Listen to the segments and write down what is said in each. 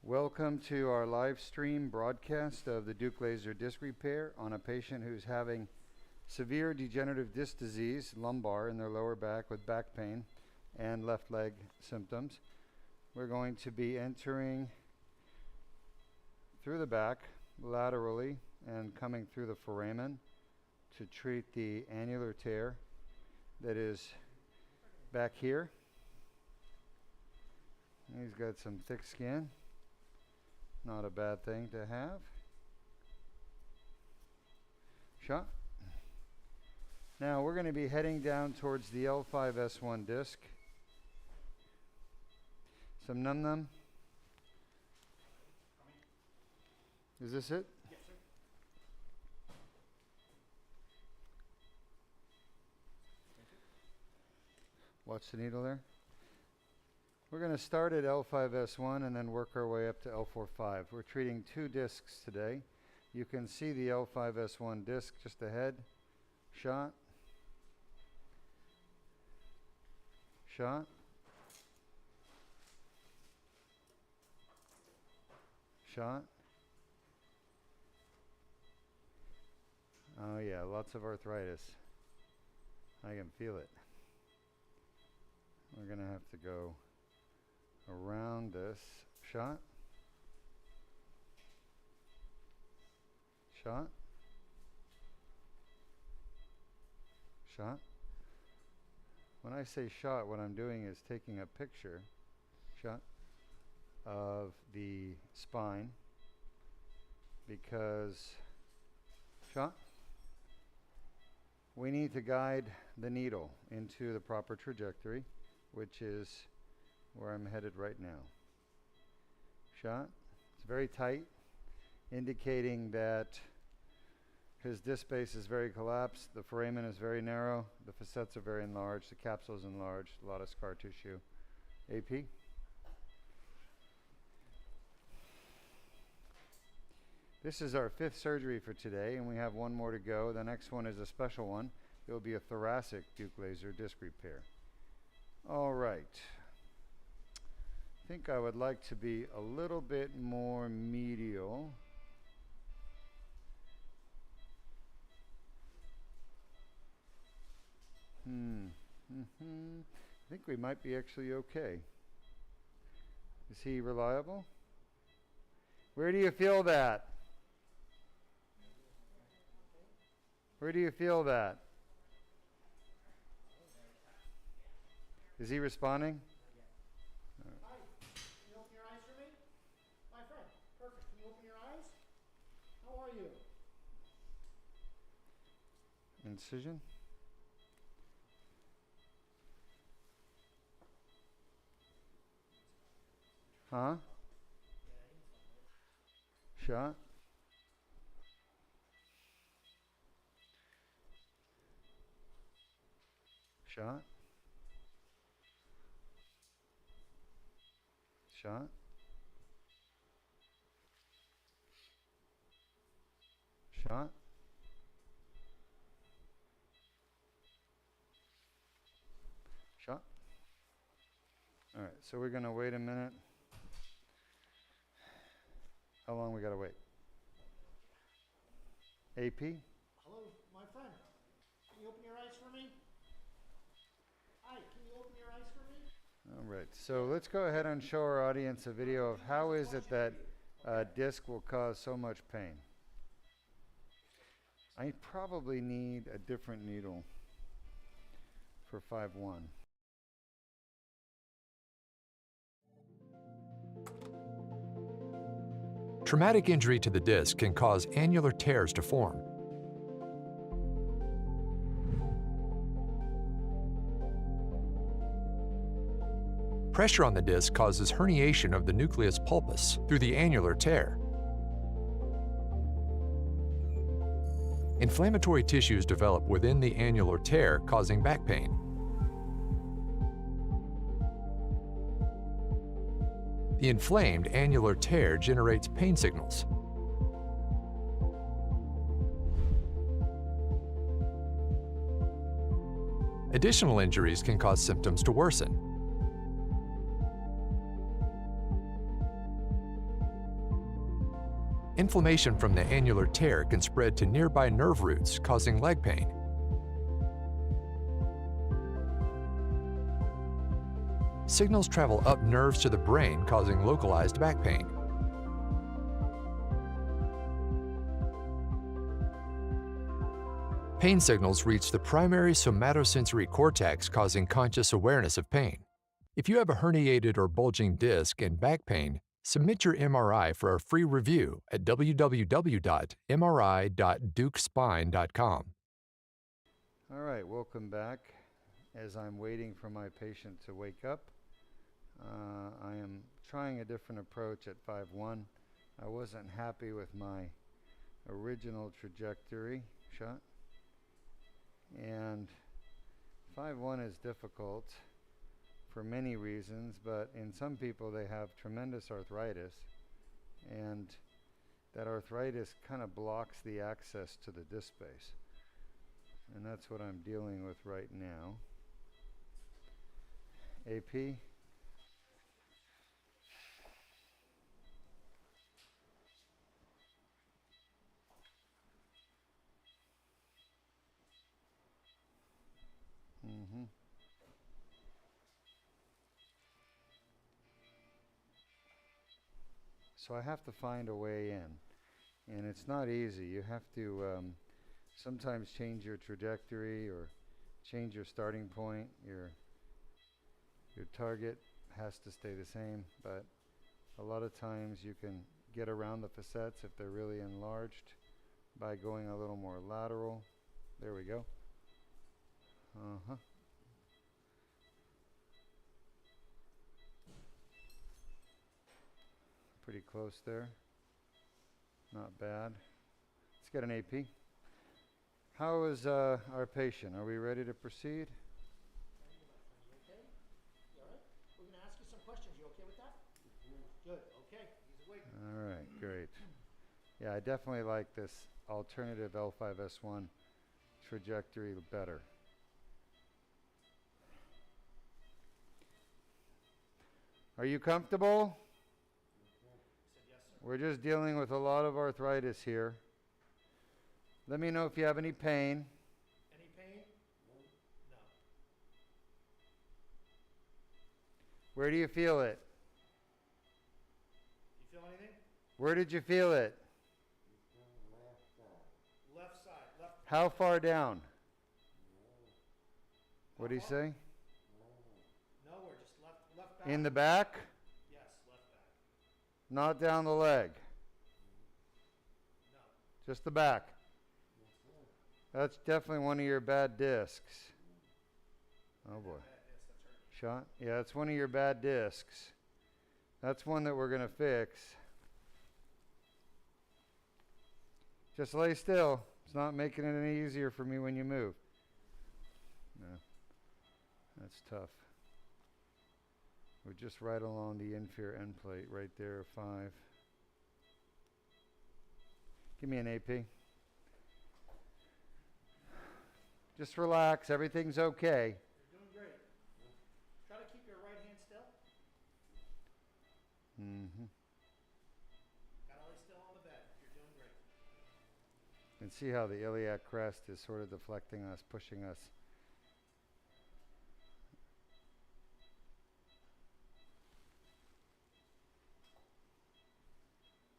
Welcome to our live stream broadcast of the Duke Laser Disc Repair on a patient who's having severe degenerative disc disease, lumbar, in their lower back with back pain and left leg symptoms. We're going to be entering through the back laterally and coming through the foramen to treat the annular tear that is back here. He's got some thick skin. Not a bad thing to have. Shot. Now we're going to be heading down towards the L4-S1 disc. Some num-num. Is this it? Yes, sir. Watch the needle there. We're going to start at L4-S1 and then work our way up to L4-5. We're treating two discs today. You can see the L4-S1 disc just ahead. Shot. Shot. Shot. Oh yeah, lots of arthritis. I can feel it. We're going to have to go around this. Shot. Shot. Shot. When I say shot, what I'm doing is taking a picture, shot, of the spine, because, shot, we need to guide the needle into the proper trajectory, which is where I'm headed right now. Shot. It's very tight, indicating that his disc space is very collapsed, the foramen is very narrow, the facets are very enlarged, the capsule is enlarged, a lot of scar tissue. AP. This is our 5th surgery for today, and we have one more to go. The next one is a special one. It will be a thoracic Duke Laser disc repair. All right. I think I would like to be a little bit more medial. I think we might be actually okay. Is he reliable? Where do you feel that? Where do you feel that? Is he responding? Hi, can you open your eyes for me? My friend, perfect. Can you open your eyes? How are you? Incision. Huh? Shot. Shot. Shot. Shot. Shot. All right, so we're going to wait a minute. How long we got to wait? AP? Hello, my friend. Can you open your eyes for me? Hi, can you open your eyes for me? All right, so let's go ahead and show our audience a video of how is it that disc will cause so much pain. I probably need a different needle for 5-1. Traumatic injury to the disc can cause annular tears to form. Pressure on the disc causes herniation of the nucleus pulpus through the annular tear. Inflammatory tissues develop within the annular tear, causing back pain. The inflamed annular tear generates pain signals. Additional injuries can cause symptoms to worsen. Inflammation from the annular tear can spread to nearby nerve roots, causing leg pain. Signals travel up nerves to the brain, causing localized back pain. Pain signals reach the primary somatosensory cortex, causing conscious awareness of pain. If you have a herniated or bulging disc and back pain, submit your MRI for a free review at www.mri.dukespine.com. All right, welcome back. As I'm waiting for my patient to wake up, I am trying a different approach at 5-1. I wasn't happy with my original trajectory shot. And 5-1 is difficult for many reasons, but in some people they have tremendous arthritis, and that arthritis kind of blocks the access to the disc space. And that's what I'm dealing with right now. AP? Mm-hmm. So I have to find a way in, and it's not easy. You have to sometimes change your trajectory or change your starting point. Your target has to stay the same, but a lot of times you can get around the facets if they're really enlarged by going a little more lateral. There we go. Uh-huh. Pretty close there. Not bad. Let's get an AP. How is our patient? Are we ready to proceed? You okay? You all right? We're going to ask you some questions. You okay with that? Good. Okay. He's awake. All right, great. Yeah, I definitely like this alternative L4-S1 trajectory better. Are you comfortable? We're just dealing with a lot of arthritis here. Let me know if you have any pain. Any pain? No. Where do you feel it? You feel anything? Where did you feel it? Left side. Left. How far down? What do you say? Nowhere. Just left back. In the back? Yes, left back. Not down the leg. No. Just the back. That's definitely one of your bad discs. Oh boy. Shot? Yeah, it's one of your bad discs. That's one that we're going to fix. Just lay still. It's not making it any easier for me when you move. No. That's tough. We're just right along the inferior end plate right there, 5. Give me an AP. Just relax. Everything's okay. You're doing great. Try to keep your right hand still. Mm-hmm. Gotta lay still on the bed. You're doing great. You can see how the iliac crest is sort of deflecting us, pushing us.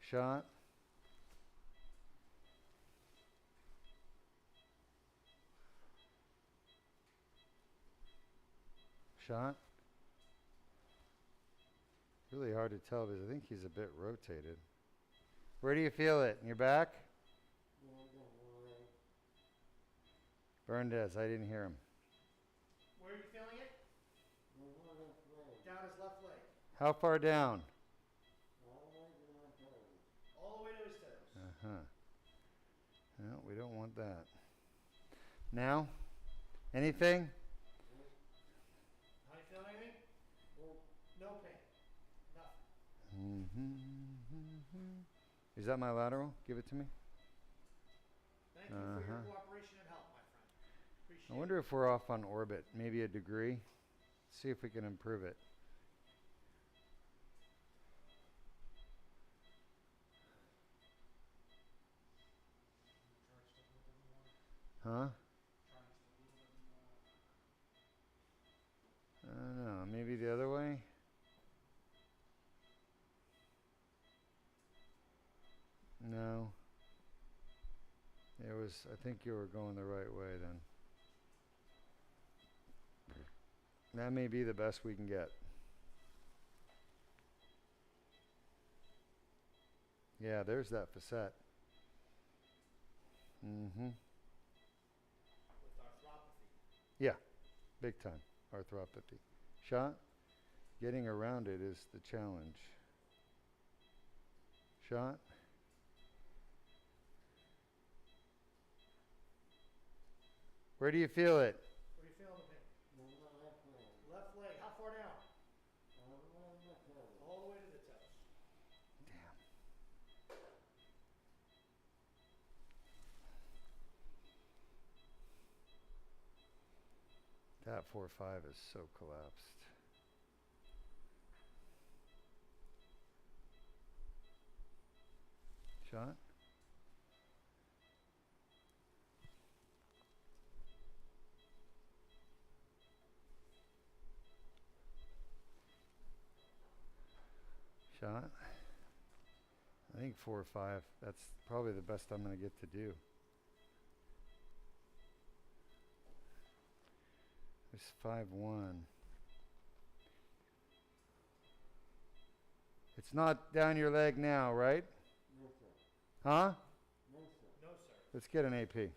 Shot. Shot. Really hard to tell because I think he's a bit rotated. Where do you feel it? In your back? Berndes, I didn't hear him. Where are you feeling it? Down his left leg. How far down? All the way to his toes. Uh-huh. No, we don't want that. Now? Anything? How you feeling anything? No pain. Nothing. Is that my lateral? Give it to me. Thank you for your cooperation and help, my friend. Appreciate I wonder if we're off on orbit, maybe a degree. See if we can improve it. Huh? Trying just a little bit more. I don't know. Maybe the other way? No. It was, I think you were going the right way then. That may be the best we can get. Yeah, there's that facet. Mm-hmm. With arthropathy. Yeah, big time arthropathy. Shot? Getting around it is the challenge. Shot? Where do you feel it? What are you feeling the pain? Left leg. How far down? All the way to the toes. Damn. That 4-5 is so collapsed. Shot? Shot? I think 4-5. That's probably the best I'm going to get to do. There's 5-1. It's not down your leg now, right? No, sir. Huh? No, sir. No, sir. Let's get an AP.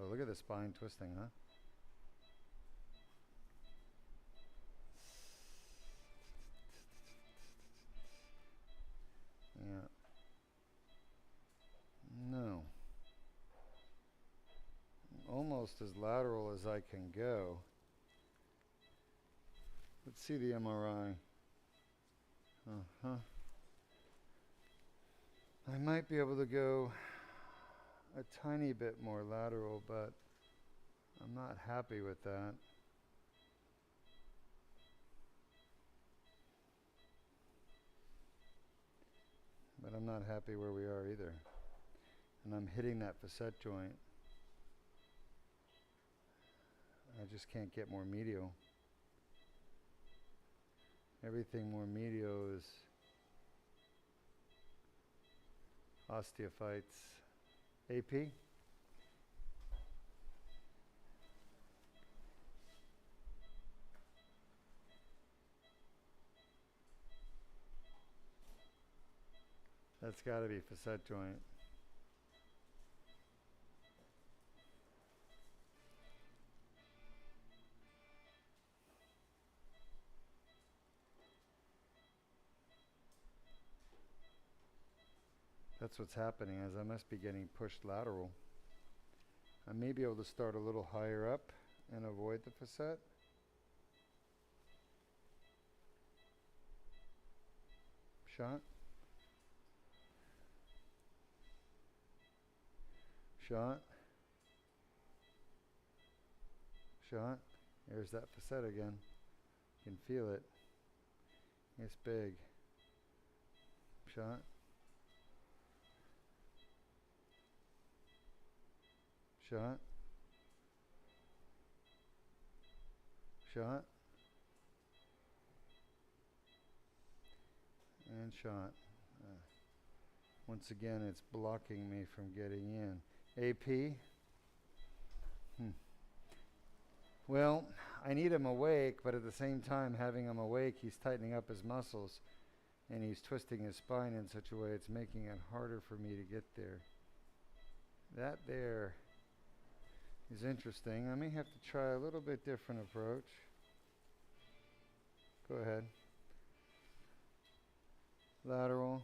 Oh, look at the spine twisting, huh? Yeah. No. Almost as lateral as I can go. Let's see the MRI. Uh-huh. I might be able to go a tiny bit more lateral, but I'm not happy with that. But I'm not happy where we are either. And I'm hitting that facet joint. I just can't get more medial. Everything more medial is osteophytes. AP? That's got to be facet joint. That's what's happening, as I must be getting pushed lateral. I may be able to start a little higher up and avoid the facet. Shot. Shot. Shot. There's that facet again. You can feel it. It's big. Shot. Shot. Shot. And shot. Once again, it's blocking me from getting in. AP. Well, I need him awake, but at the same time, having him awake, he's tightening up his muscles, and he's twisting his spine in such a way it's making it harder for me to get there. That there is interesting. I may have to try a little bit different approach. Go ahead. Lateral.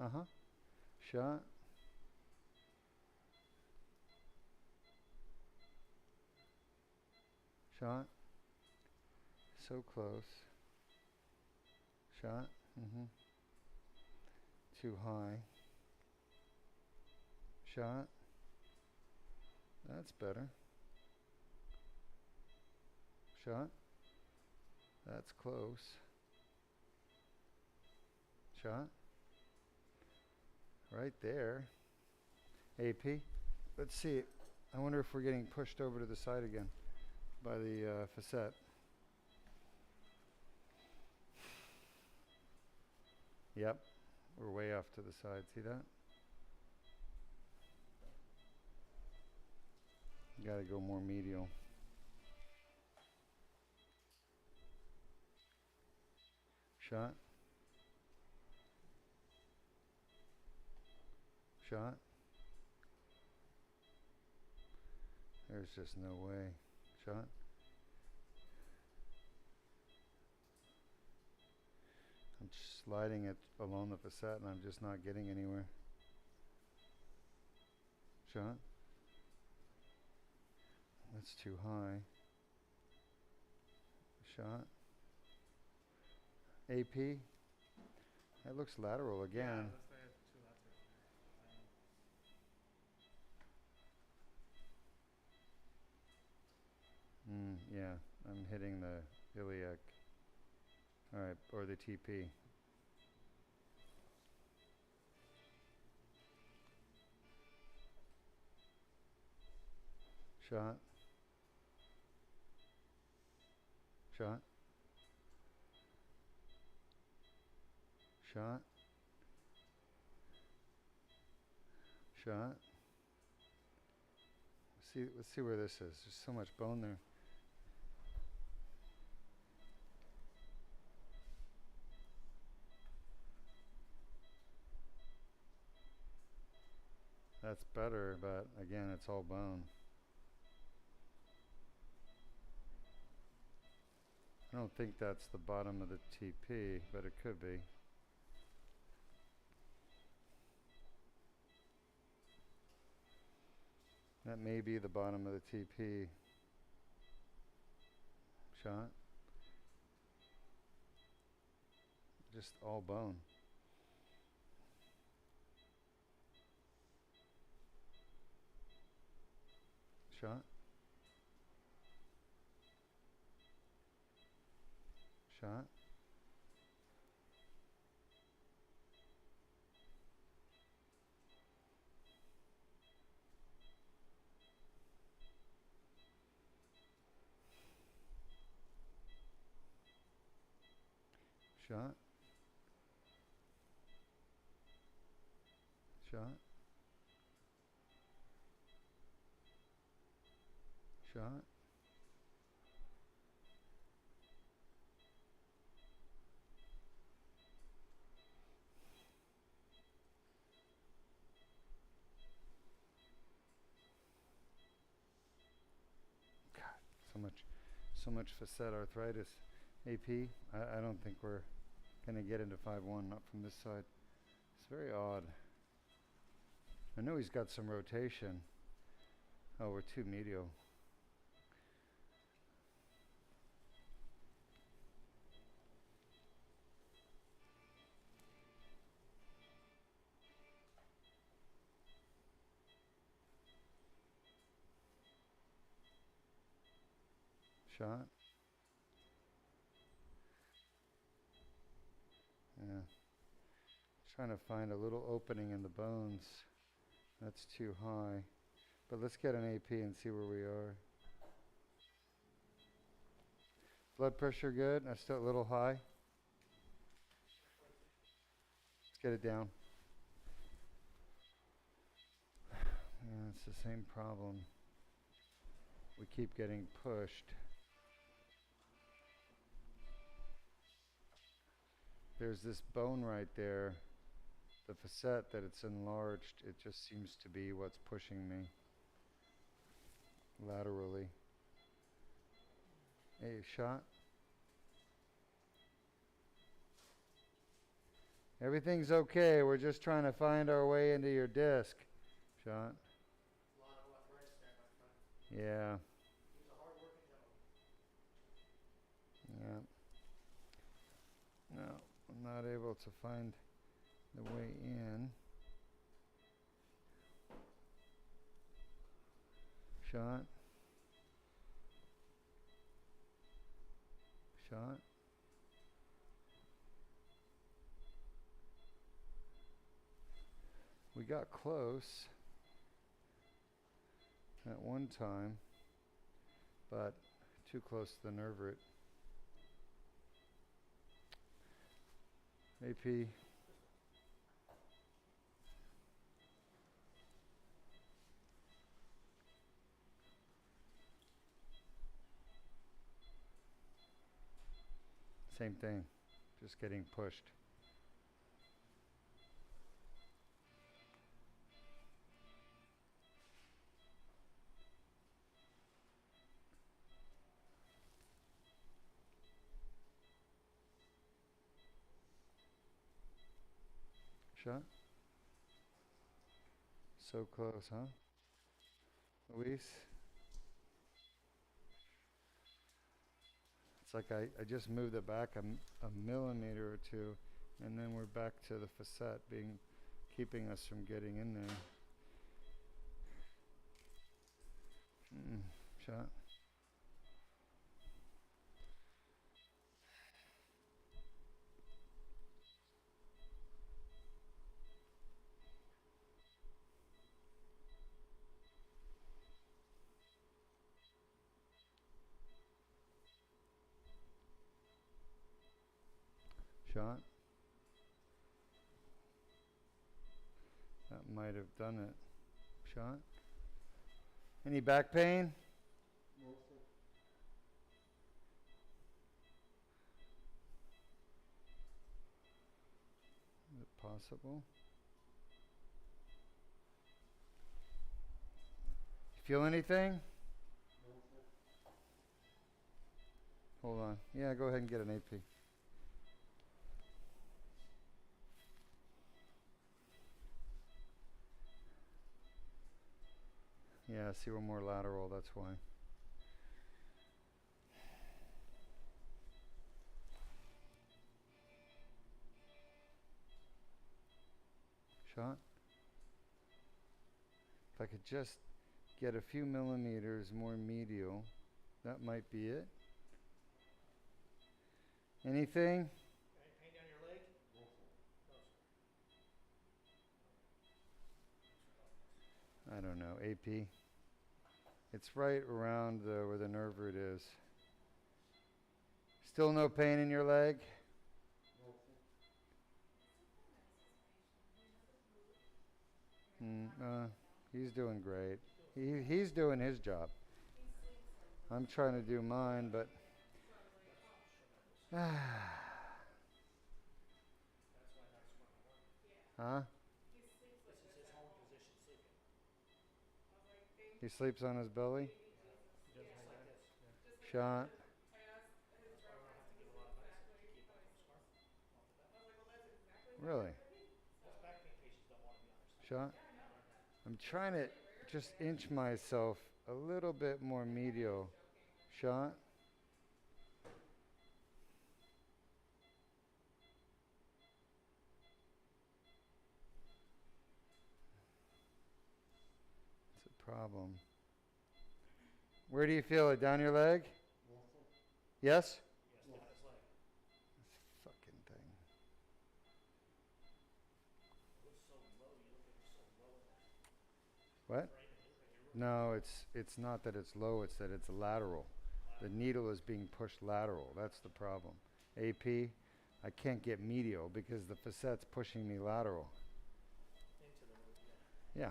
Uh-huh. Shot. Shot. So close. Shot. Too high. Shot. That's better. Shot. That's close. Shot. Right there. AP. Let's see. I wonder if we're getting pushed over to the side again by the facet. Yep. We're way off to the side. See that? Gotta go more medial. Shot. Shot. There's just no way. Shot. I'm just sliding it along the facet and I'm just not getting anywhere. Shot. That's too high. Shot. AP. That looks lateral again. Yeah, it looks like it's too lateral. Yeah, I'm hitting the iliac. Alright, or the TP. Shot. Shot. Shot. Shot. Let's see where this is. There's so much bone there. That's better, but again, it's all bone. I don't think that's the bottom of the TP, but it could be. That may be the bottom of the TP. Shot. Just all bone. Shot. Shot. Shot. Shot. Shot. God, so much facet arthritis. AP, I don't think we're gonna get into 5-1, not from this side. It's very odd. I know he's got some rotation. Oh, we're too medial. Shot. Yeah. Trying to find a little opening in the bones. That's too high. But let's get an AP and see where we are. Blood pressure good? That's still a little high. Let's get it down. Yeah, it's the same problem. We keep getting pushed. There's this bone right there, the facet, that it's enlarged. It just seems to be what's pushing me laterally. Hey, shot. Everything's okay. We're just trying to find our way into your disc. Shot. A lot of arthritis there, my friend. Yeah. He's a hard-working gentleman. Yeah. No, I'm not able to find the way in. Shot. Shot. We got close at one time, but too close to the nerve root. AP. Same thing, just getting pushed. Shot. So close, huh? Luis? It's like I just moved it back a millimeter or two, and then we're back to the facet keeping us from getting in there. Shot. Shot. That might have done it. Shot. Any back pain? Is it possible? Feel anything? Hold on. Yeah, go ahead and get an AP. Yeah, see, we're more lateral, that's why. Shot. If I could just get a few millimeters more medial, that might be it. Anything? Any pain down your leg? No, sir. I don't know. AP. It's right around where the nerve root is. Still no pain in your leg? He's doing great. He's doing his job. I'm trying to do mine, but That's why that's where I want. huh? This is his home position sleeping. He sleeps on his belly. He does just like this. Shot. That's why we don't have to give a lot of medicine to keep him from smarting off the bat. Really? Most back pain patients don't want to be on their Shot. side. I learned that. I'm trying to just inch myself a little bit more medial. Shot. It's a problem. Where do you feel it? Down your leg? Yes? Yes, down his leg. This fucking thing. It looks so low. You look like you're so low in that What? frame. It looks like you're No, it's not that it's low, it's that it's lateral. The needle is being pushed lateral. That's the problem. AP, I can't get medial because the facet's pushing me lateral. into the root. Yeah. Yeah.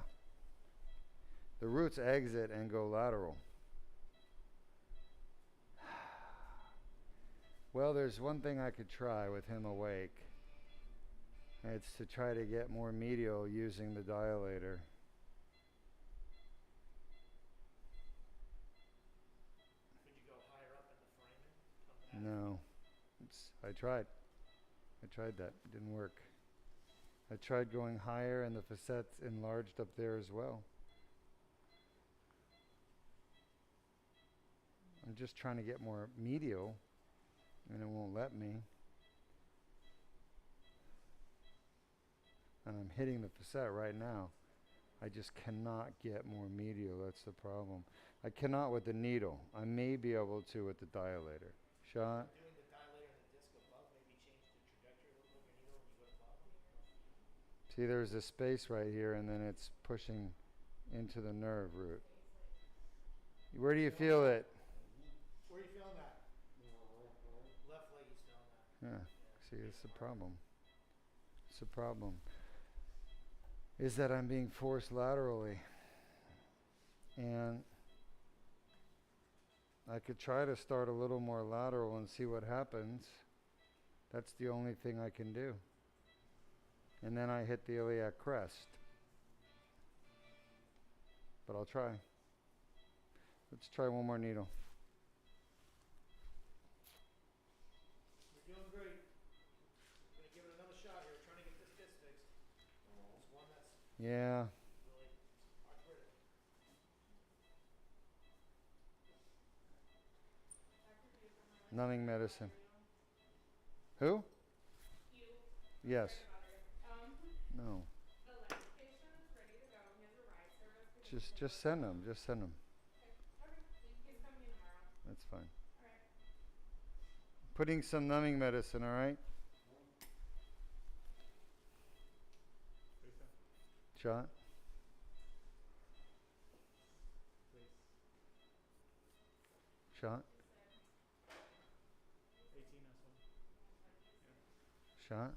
The roots exit and go lateral. Well, there's one thing I could try with him awake. It's to try to get more medial using the dilator. Could you go higher up in the framing? Come back? No. I tried. I tried that. It didn't work. I tried going higher and the facet's enlarged up there as well. I'm just trying to get more medial and it won't let me. And I'm hitting the facet right now. I just cannot get more medial. That's the problem. I cannot with the needle. I may be able to with the dilator. Shot. Doing the dilator and the disc above, maybe change the trajectory a little bit of your needle when you go to bottom. See, there's a space right here, and then it's pushing into the nerve root. Where do you feel it? Where are you feeling that? Left leg he's feeling that. Yeah. See, it's the problem. It's the problem. Is that I'm being forced laterally. And I could try to start a little more lateral and see what happens. That's the only thing I can do. And then I hit the iliac crest. But I'll try. Let's try one more needle. You're doing great. We're going to give it another shot here. We're trying to get this disc fixed. It's one that's Yeah. really arthritic. Numbing medicine. Who? Yes. No. Just send them. Just send them. That's fine. Putting some numbing medicine, all right? Shot. Shot. 18 S1. Shot.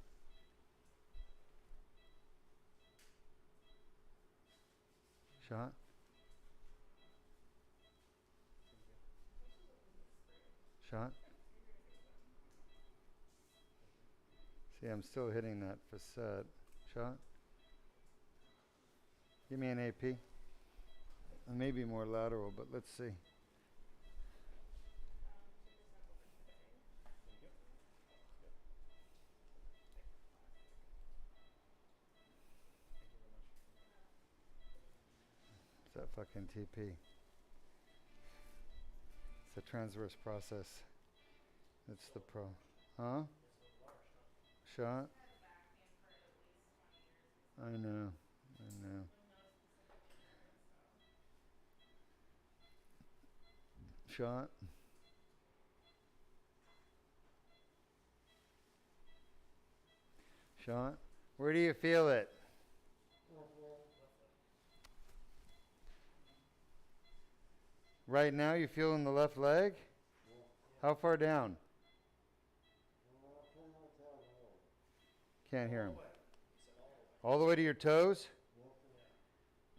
Shot. Shot. See, I'm still hitting that facet. Shot. Give me an AP. Maybe more lateral, but let's see. It's that fucking TP. It's a transverse process. That's the pro. Huh? Shot? I know. I know. Shot? Shot? Where do you feel it? Right now you feel in the left leg? How far down? Can't hear him. All the way to your toes?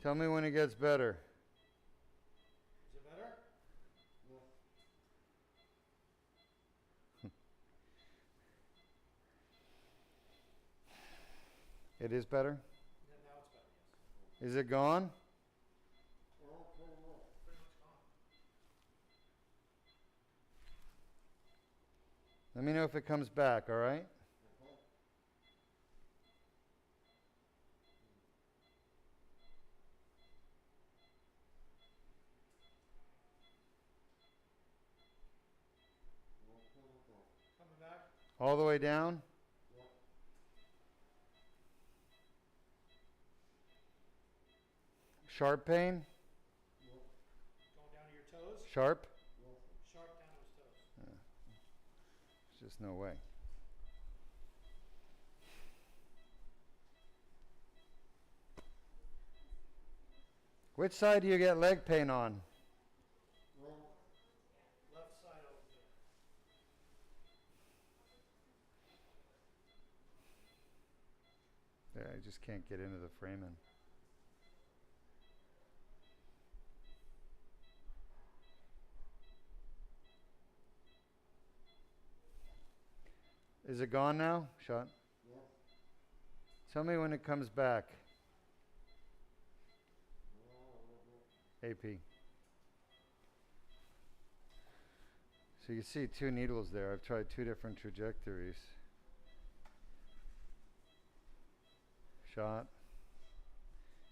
Tell me when it gets better. Is it better? It is better? Now it's better, yes. Is it gone? Pretty much gone. Let me know if it comes back, all right? Coming back. All the way down? Sharp pain? Going down to your toes. Sharp? Sharp down to his toes. There's just no way. Which side do you get leg pain on? Left side over there. Yeah, I just can't get into the framing. Is it gone now? Shot? Tell me when it comes back. AP. So you see two needles there. I've tried two different trajectories. Shot.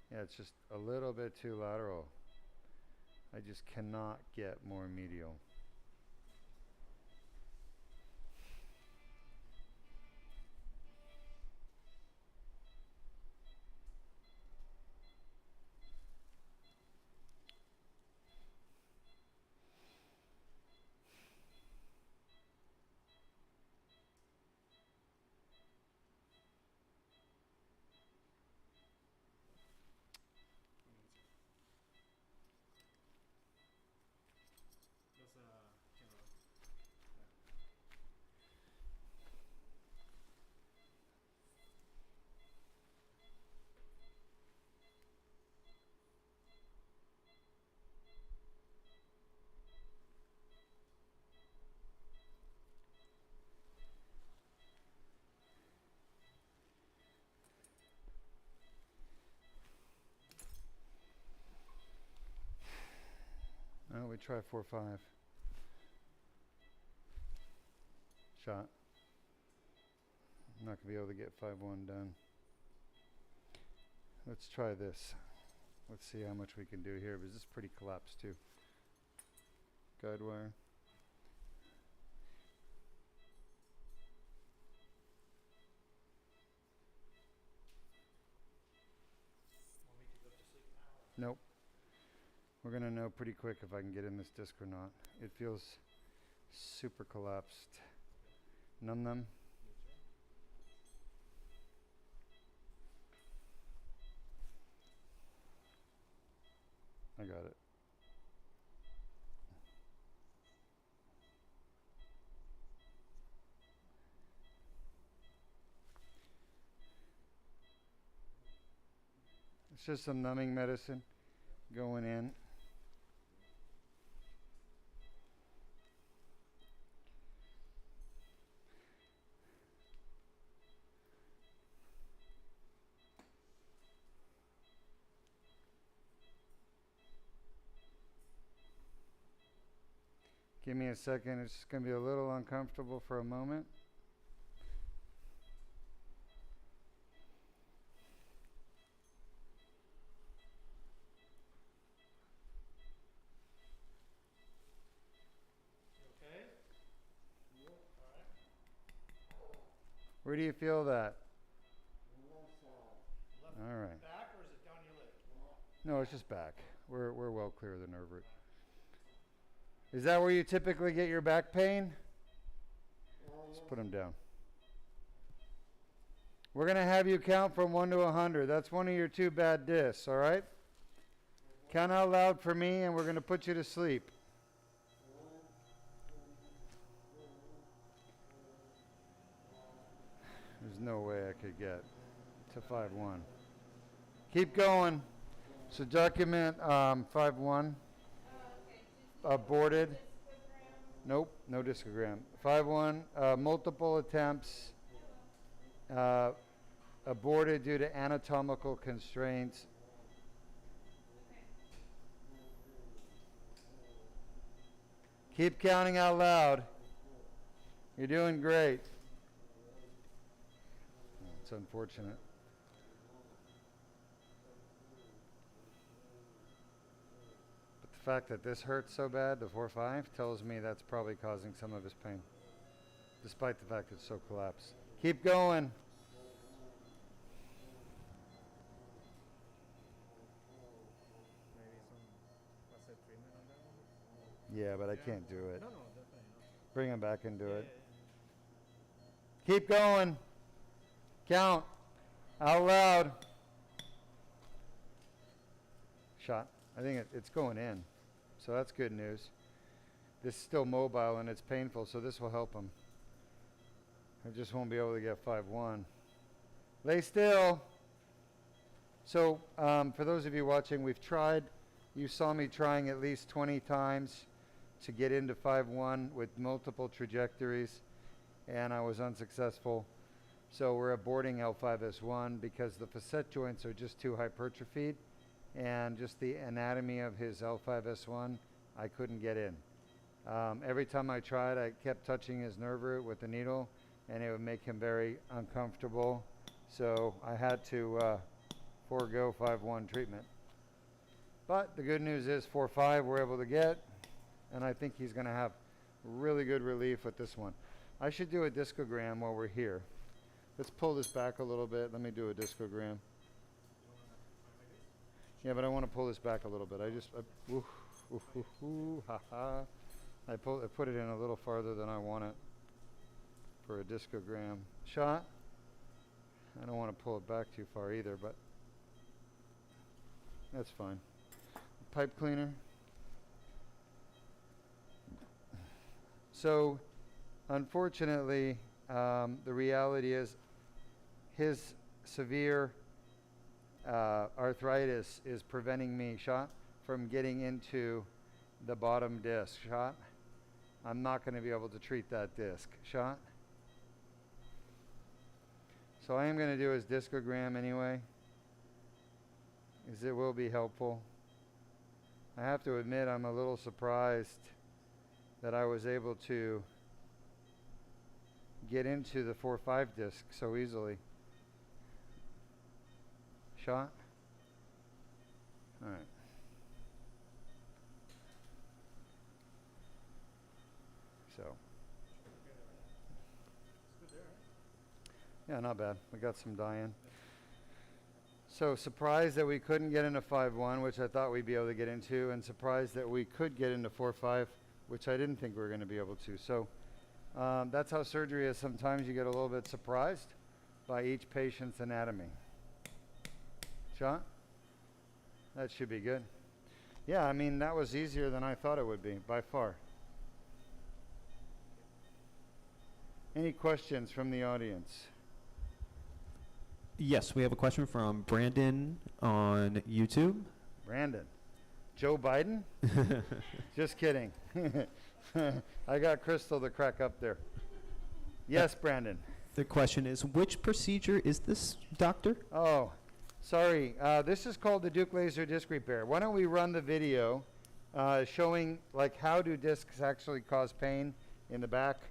Yeah, it's just a little bit too lateral. I just cannot get more medial. try 4-5. Shot. I'm not going to be able to get 5-1 done. Let's try this. Let's see how much we can do here, because this is pretty collapsed too. Guide wire. Want me to go to sleep now? Nope. We're going to know pretty quick if I can get in this disc or not. It feels super collapsed. Numb them. I got it. It's just some numbing medicine going in. Give me a second. It's going to be a little uncomfortable for a moment. Okay? Where do you feel that? Left All right. back or is it down your leg? No, it's just back. We're well clear of the nerve root. Is that where you typically get your back pain? Let's put them down. We're going to have you count from 1 to 100. That's one of your 2 bad discs, all right? Count out loud for me, and we're going to put you to sleep. There's no way I could get to 5-1. Keep going. So document 5-1. Aborted. Nope, no discogram. 5-1, multiple attempts, aborted due to anatomical constraints. Keep counting out loud. You're doing great. It's unfortunate. The fact that this hurts so bad, the 4-5, tells me that's probably causing some of his pain, despite the fact it's so collapsed. Keep going. Maybe some, what's that, treatment on that one? Yeah, but I Yeah. can't do it. No, definitely not. Bring him back and do it. Yeah. Keep going. Count. Out loud. Shot. I think it's going in. So that's good news. This is still mobile and it's painful, so this will help him. I just won't be able to get 5-1. Lay still. So for those of you watching, we've tried. You saw me trying at least 20 times to get into 5-1 with multiple trajectories, and I was unsuccessful. So we're aborting L4-S1 because the facet joints are just too hypertrophied, and just the anatomy of his L4-S1, I couldn't get in. Every time I tried, I kept touching his nerve root with the needle, and it would make him very uncomfortable. So I had to forego 5-1 treatment. But the good news is 4-5 we're able to get, and I think he's going to have really good relief with this one. I should do a discogram while we're here. Let's pull this back a little bit. Let me do a discogram. Yeah, but I want to pull this back a little bit. I put it in a little farther than I want it for a discogram. Shot. I don't want to pull it back too far either, but that's fine. Pipe cleaner. So, unfortunately, the reality is his severe arthritis is preventing me, shot, from getting into the bottom disc, shot. I'm not going to be able to treat that disc, shot. So I am going to do his discogram anyway, as it will be helpful. I have to admit I'm a little surprised that I was able to get into the 4-5 disc so easily. Shot? All right. So. Yeah, not bad. We got some die-in. So surprised that we couldn't get into 5-1, which I thought we'd be able to get into, and surprised that we could get into 4-5, which I didn't think we were going to be able to. So that's how surgery is. Sometimes you get a little bit surprised by each patient's anatomy. Shot? That should be good. Yeah, I mean, that was easier than I thought it would be, by far. Any questions from the audience? Yes, we have a question from Brandon on YouTube. Brandon. Joe Biden? Just kidding. I got Crystal to crack up there. Yes, Brandon. The question is, which procedure is this, doctor? Oh, sorry. This is called the Duke laser disc repair. Why don't we run the video showing like how do discs actually cause pain in the back?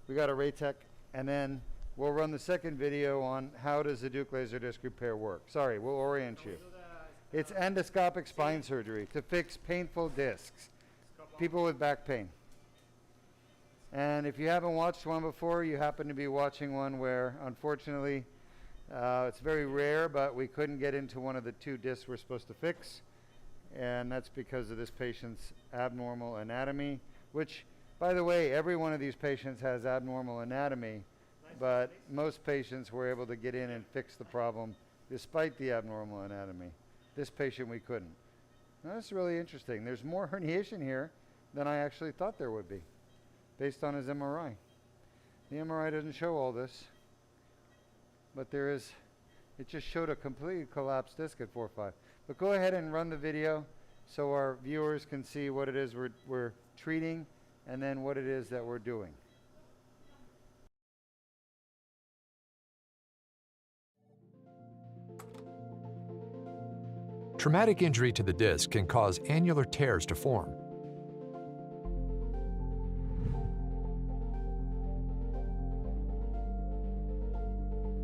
We got a Raytech, and then we'll run the second video on how does the Duke laser disc repair work. Sorry, we'll orient you. It's endoscopic spine surgery to fix painful discs, people with back pain. And if you haven't watched one before, you happen to be watching one where, unfortunately, it's very rare, but we couldn't get into one of the two discs we're supposed to fix. And that's because of this patient's abnormal anatomy, which, by the way, every one of these patients has abnormal anatomy, but most patients were able to get in and fix the problem despite the abnormal anatomy. This patient we couldn't. Now, that's really interesting. There's more herniation here than I actually thought there would be, based on his MRI. The MRI doesn't show all this, but there is, it just showed a completely collapsed disc at 4-5. But go ahead and run the video so our viewers can see what it is we're treating and then what it is that we're doing. Traumatic injury to the disc can cause annular tears to form.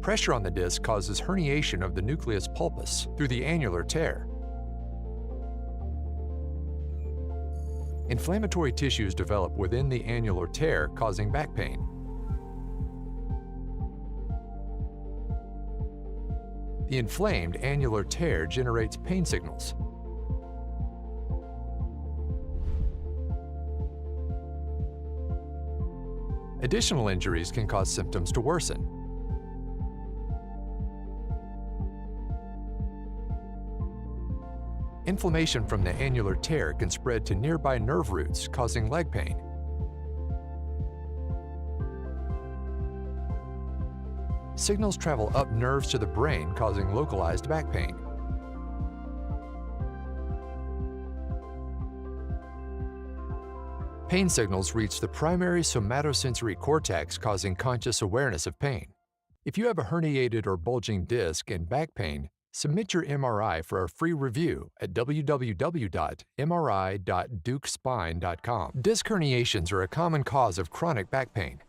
Pressure on the disc causes herniation of the nucleus pulpus through the annular tear. Inflammatory tissues develop within the annular tear, causing back pain. The inflamed annular tear generates pain signals. Additional injuries can cause symptoms to worsen. Inflammation from the annular tear can spread to nearby nerve roots, causing leg pain. Signals travel up nerves to the brain, causing localized back pain. Pain signals reach the primary somatosensory cortex, causing conscious awareness of pain. If you have a herniated or bulging disc and back pain, submit your MRI for a free review at www.mri.dukespine.com. Disc herniations are a common cause of chronic back pain.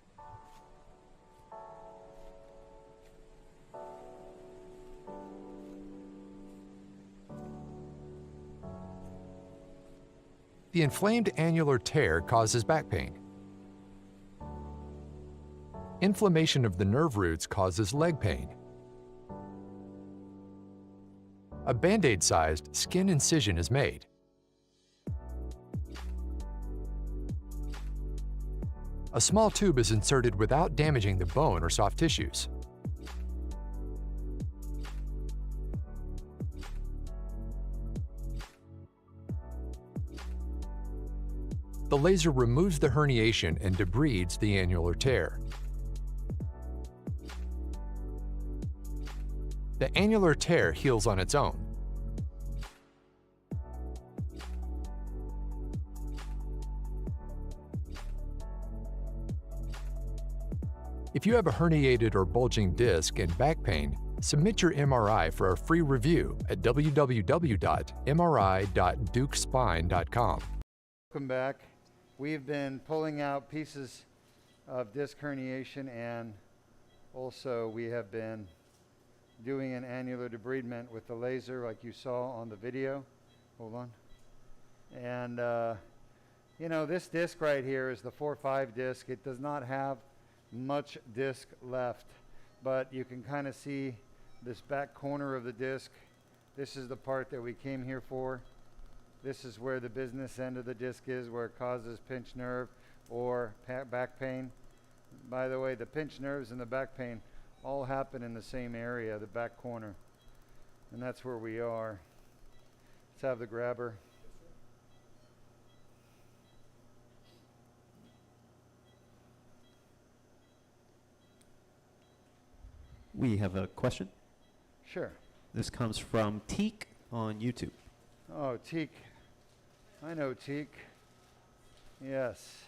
The inflamed annular tear causes back pain. Inflammation of the nerve roots causes leg pain. A Band-Aid-sized skin incision is made. A small tube is inserted without damaging the bone or soft tissues. The laser removes the herniation and debrides the annular tear. The annular tear heals on its own. If you have a herniated or bulging disc and back pain, Submit your MRI for a free review at www.mri.dukespine.com. Welcome back. We've been pulling out pieces of disc herniation, and also we have been doing an annular debridement with the laser like you saw on the video. Hold on. And you know, this disc right here is the 4-5 disc. It does not have much disc left, but you can kind of see this back corner of the disc. This is the part that we came here for. This is where the business end of the disc is, where it causes pinched nerve or back pain. By the way, the pinched nerves and the back pain all happen in the same area, the back corner. And that's where we are. Let's have the grabber. We have a question. Sure. This comes from Teak on YouTube. Oh, Teak. I know Teak. Yes.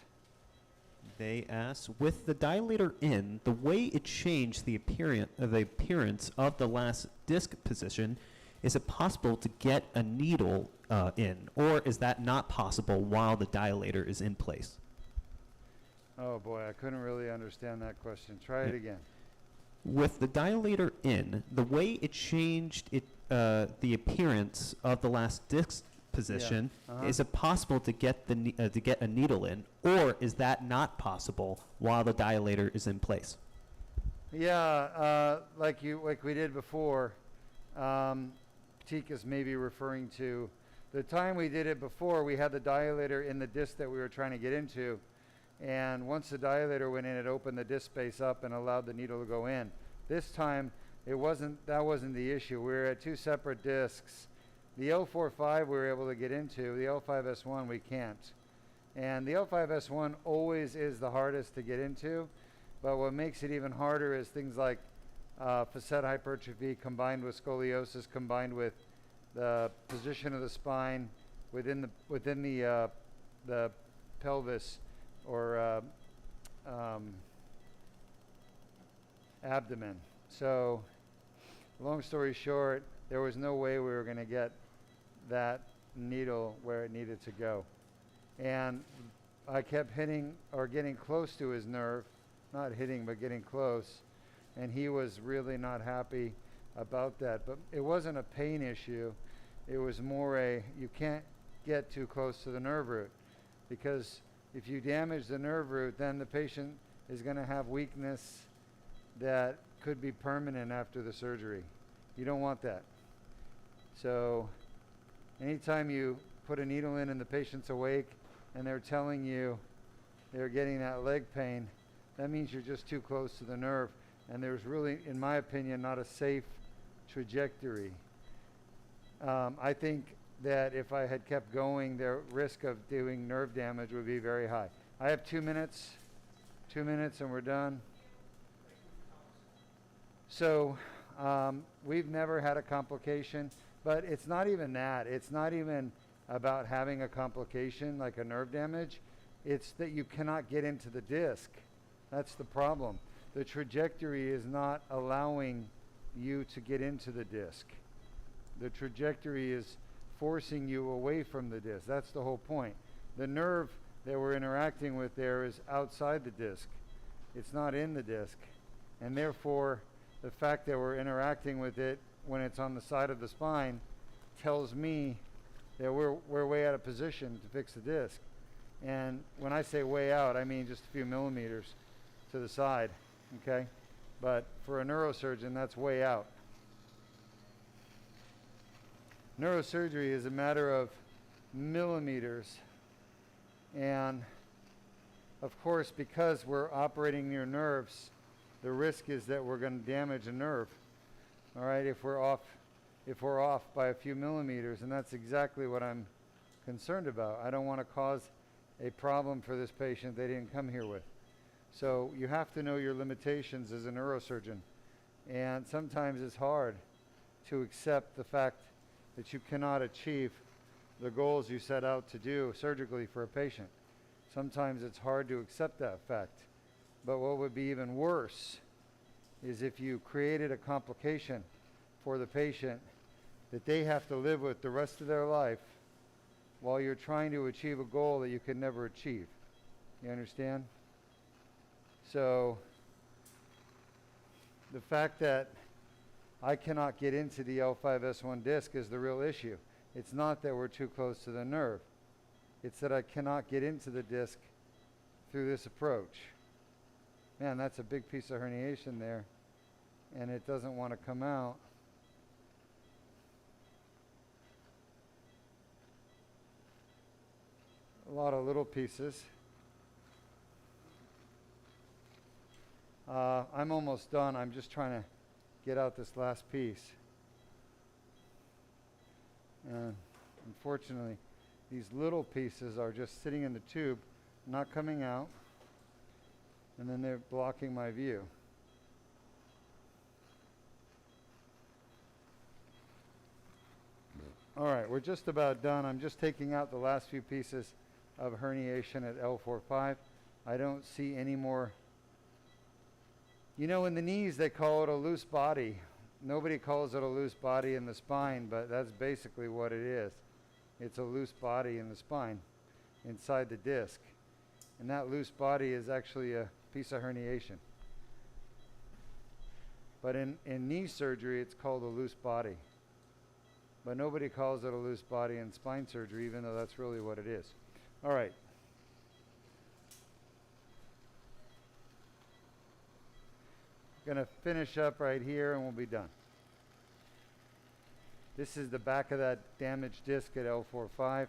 They ask, with the dilator in, the way it changed the appearance of the last disc position, is it possible to get a needle in, or is that not possible while the dilator is in place? Oh boy, I couldn't really understand that question. Try it again. With the dilator in, the way it changed the appearance of the last disc position, is it possible to get to get a needle in, or is that not possible while the dilator is in place? Yeah, like we did before. Teak is maybe referring to the time we did it before. We had the dilator in the disc that we were trying to get into, and once the dilator went in, it opened the disc space up and allowed the needle to go in. This time, that wasn't the issue. We were at two separate discs. The L4-5 we were able to get into. The L5-S1 we can't. And the L5-S1 always is the hardest to get into, but what makes it even harder is things like facet hypertrophy combined with scoliosis, combined with the position of the spine within the pelvis or abdomen. So, long story short, there was no way we were going to get that needle where it needed to go. And I kept hitting or getting close to his nerve, not hitting, but getting close. And he was really not happy about that. But it wasn't a pain issue. It was more you can't get too close to the nerve root, because if you damage the nerve root, then the patient is going to have weakness that could be permanent after the surgery. You don't want that. So anytime you put a needle in and the patient's awake and they're telling you they're getting that leg pain, that means you're just too close to the nerve, and there's really, in my opinion, not a safe trajectory. I think that if I had kept going, the risk of doing nerve damage would be very high. I have 2 minutes. 2 minutes and we're done. So we've never had a complication, but it's not even that. It's not even about having a complication like a nerve damage. It's that you cannot get into the disc. That's the problem. The trajectory is not allowing you to get into the disc. The trajectory is forcing you away from the disc. That's the whole point. The nerve that we're interacting with there is outside the disc. It's not in the disc. And therefore, the fact that we're interacting with it when it's on the side of the spine tells me that we're way out of position to fix the disc. And when I say way out, I mean just a few millimeters to the side, okay? But for a neurosurgeon, that's way out. Neurosurgery is a matter of millimeters. And of course, because we're operating near nerves, the risk is that we're going to damage a nerve. All right, if we're off by a few millimeters, and that's exactly what I'm concerned about. I don't want to cause a problem for this patient they didn't come here with. So you have to know your limitations as a neurosurgeon. And sometimes it's hard to accept the fact that you cannot achieve the goals you set out to do surgically for a patient. Sometimes it's hard to accept that fact. But what would be even worse is if you created a complication for the patient that they have to live with the rest of their life while you're trying to achieve a goal that you can never achieve. You understand? So the fact that I cannot get into the L5-S1 disc is the real issue. It's not that we're too close to the nerve. It's that I cannot get into the disc through this approach. Man, that's a big piece of herniation there, and it doesn't want to come out. A lot of little pieces. I'm almost done. I'm just trying to get out this last piece. And unfortunately, these little pieces are just sitting in the tube, not coming out, and then they're blocking my view. All right, we're just about done. I'm just taking out the last few pieces of herniation at L4-5. I don't see any more. You know, in the knees, they call it a loose body. Nobody calls it a loose body in the spine, but that's basically what it is. It's a loose body in the spine, inside the disc. And that loose body is actually a piece of herniation. But in knee surgery, it's called a loose body. But nobody calls it a loose body in spine surgery, even though that's really what it is. All right. Going to finish up right here and we'll be done. This is the back of that damaged disc at L4-5.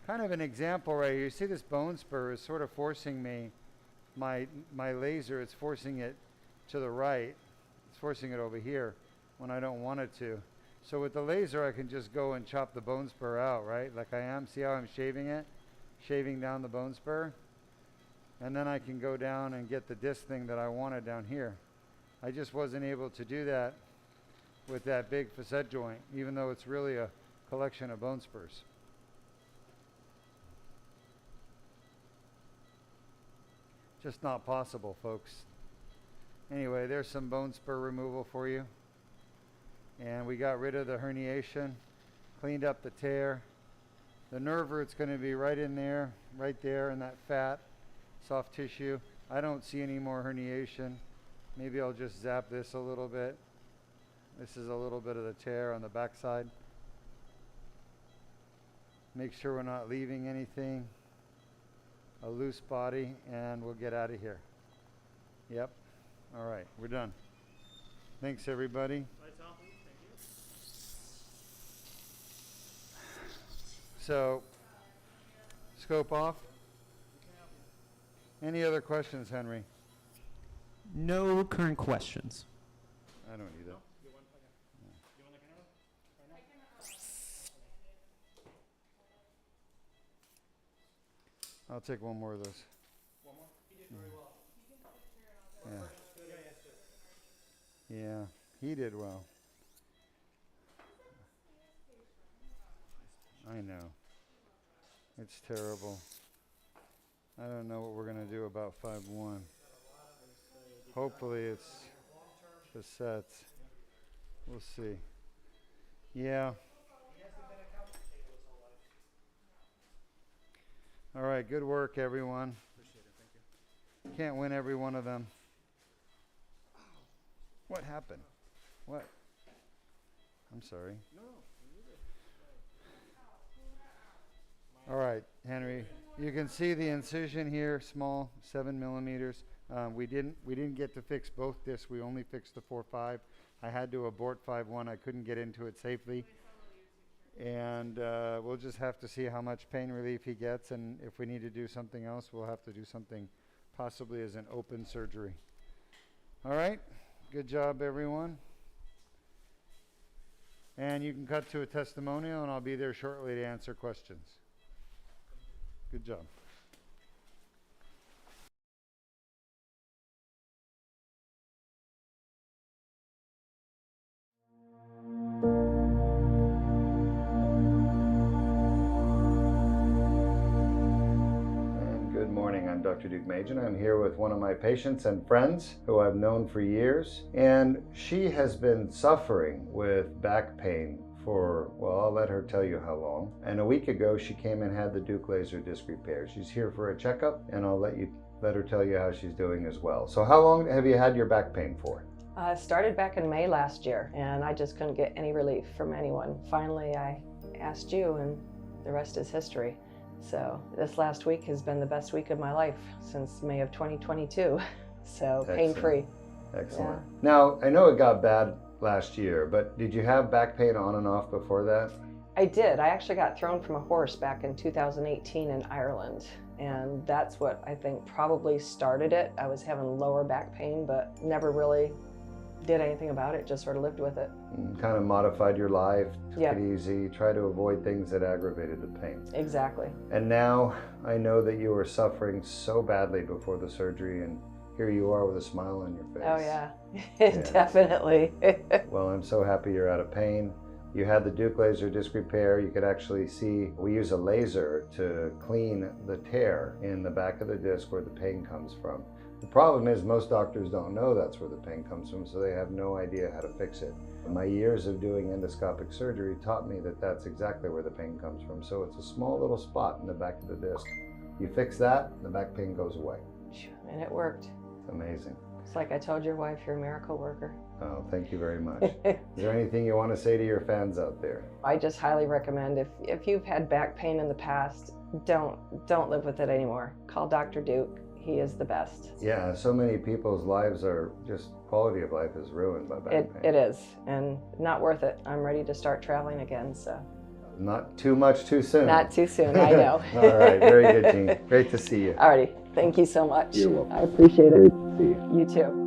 Kind of an example right here. You see this bone spur is sort of forcing me, my laser, it's forcing it to the right. It's forcing it over here when I don't want it to. So with the laser I can just go and chop the bone spur out, right? Like I am. See how I'm shaving it? Shaving down the bone spur. And then I can go down and get the disc thing that I wanted down here. I just wasn't able to do that with that big facet joint, even though it's really a collection of bone spurs. Just not possible, folks. Anyway, there's some bone spur removal for you. And we got rid of the herniation, cleaned up the tear. The nerve root's going to be right in there, right there in that fat, soft tissue. I don't see any more herniation. Maybe I'll just zap this a little bit. This is a little bit of the tear on the backside. Make sure we're not leaving anything. A loose body, and we'll get out of here. Yep. All right, we're done. Thanks, everybody. So, scope off. Any other questions, Henry? No current questions. I don't either. I'll take one more of those. One more? He did very well. Yeah. Yeah, he did well. I know. It's terrible. I don't know what we're going to do about 5-1. Hopefully it's facets. We'll see. Yeah. All right, good work, everyone. Appreciate it, thank you. Can't win every one of them. What happened? What? I'm sorry. No, All right, Henry. You can see the incision here, small, 7 millimeters. We didn't get to fix both discs. We only fixed the 4-5. I had to abort 5-1. I couldn't get into it safely. And we'll just have to see how much pain relief he gets, and if we need to do something else, we'll have to do something possibly as an open surgery. All right, good job, everyone. And you can cut to a testimonial, and I'll be there shortly to answer questions. Good job. Good morning. I'm Dr. Dr. Duke Machen. I'm here with one of my patients and friends who I've known for years, and she has been suffering with back pain for, well, I'll let her tell you how long. And a week ago, she came and had the Duke laser disc repair. She's here for a checkup, and I'll let her tell you how she's doing as well. So how long have you had your back pain for? Started back in May last year, and I just couldn't get any relief from anyone. Finally, I asked you, and the rest is history. So this last week has been the best week of my life since May of 2022. So pain-free. Excellent. Yeah. Now, I know it got bad last year, but did you have back pain on and off before that? I did. I actually got thrown from a horse back in 2018 in Ireland, and that's what I think probably started it. I was having lower back pain, but never really did anything about it, just sort of lived with it. And kind of modified your life, took Yeah. it easy, try to avoid things that aggravated the pain. Exactly. And now I know that you were suffering so badly before the surgery, and here you are with a smile on your face. Oh yeah, Yeah. definitely. Well, I'm so happy you're out of pain. You had the Duke laser disc repair. You could actually see, we use a laser to clean the tear in the back of the disc where the pain comes from. The problem is most doctors don't know that's where the pain comes from, so they have no idea how to fix it. My years of doing endoscopic surgery taught me that that's exactly where the pain comes from. So it's a small little spot in the back of the disc. You fix that, the back pain goes away. And it worked. It's amazing. It's like I told your wife, you're a miracle worker. Oh, thank you very much. Is there anything you want to say to your fans out there? I just highly recommend, if you've had back pain in the past, don't live with it anymore. Call Dr. Duke. He is the best. Yeah, so many people's lives are just, quality of life is ruined by back pain. It is, and not worth it. I'm ready to start traveling again, so. Not too much too soon. Not too soon, I know. All right, very good, Jean. Great to see you. Alrighty, thank you so much. You're welcome. I appreciate it. Great to see you. You too.